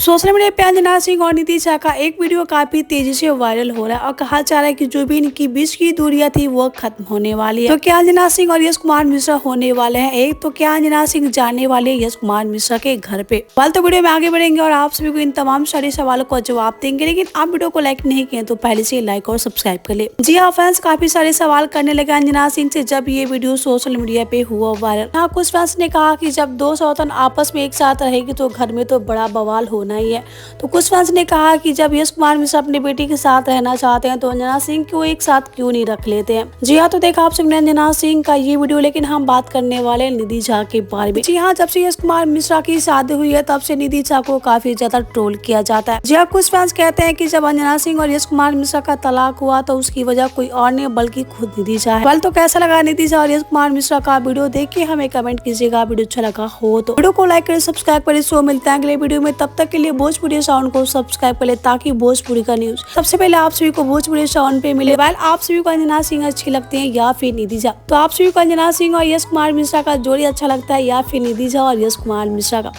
Social media पे अंजना सिंह और निधि झा का एक वीडियो काफी तेजी से वायरल हो रहा है और कहा जा रहा है कि जो भी इनकी बीच की दूरियां थी वो खत्म होने वाली है। तो क्या अंजना सिंह और यश कुमार मिश्रा होने वाले हैं एक? तो क्या अंजना सिंह जाने वाले यश कुमार मिश्रा के घर पे? वाल तो वीडियो में आगे बढ़ेंगे और आप सभी को इन तमाम सारे सवालों का जवाब देंगे, लेकिन आप वीडियो को लाइक नहीं किए तो पहले से लाइक और सब्सक्राइब कर ले। जी हाँ फैंस काफी सारे सवाल करने लगे अंजना सिंह से जब ये वीडियो सोशल मीडिया पे हुआ वायरल। हाँ, कुछ फैंस ने कहा कि जब दो सौतन आपस में एक साथ रहेगी तो घर में तो बड़ा बवाल होना ही है। तो कुछ फैंस ने कहा कि जब यश कुमार मिश्रा अपनी बेटी के साथ रहना चाहते हैं तो अंजना सिंह को एक साथ क्यों नहीं रख लेते हैं। जी हाँ, तो देखा आप सबने अंजना सिंह का ये वीडियो, लेकिन हम बात करने वाले निधि झा के बारे में। जी हाँ, जब से यश कुमार मिश्रा की शादी हुई है तब से निधि झा को काफी ज्यादा ट्रोल किया जाता है। जी हाँ, कुछ फैंस कहते हैं कि जब अंजना सिंह और यश कुमार मिश्रा का तलाक हुआ तो उसकी वजह कोई और नहीं बल्कि खुद निधि झा है। तो कैसा लगा निधि झा और यश कुमार मिश्रा का वीडियो? देख के हमें कमेंट कीजिएगा। वीडियो अच्छा लगा हो तो वीडियो को लाइक करें, सब्सक्राइब करें। सो मिलते हैं अगले वीडियो में, तब तक के लिए भोजपुरी साउंड को सब्सक्राइब कर ले ताकि भोजपुरी का न्यूज सबसे पहले आप सभी को भोजपुरी साउंड पे मिले। वाइल आप सभी को अंजना सिंह अच्छी लगती है या फिर निधि झा? तो आप सभी को अंजना सिंह और यश कुमार मिश्रा का जोड़ी अच्छा लगता है या फिर निधि झा और यश कुमार मिश्रा का?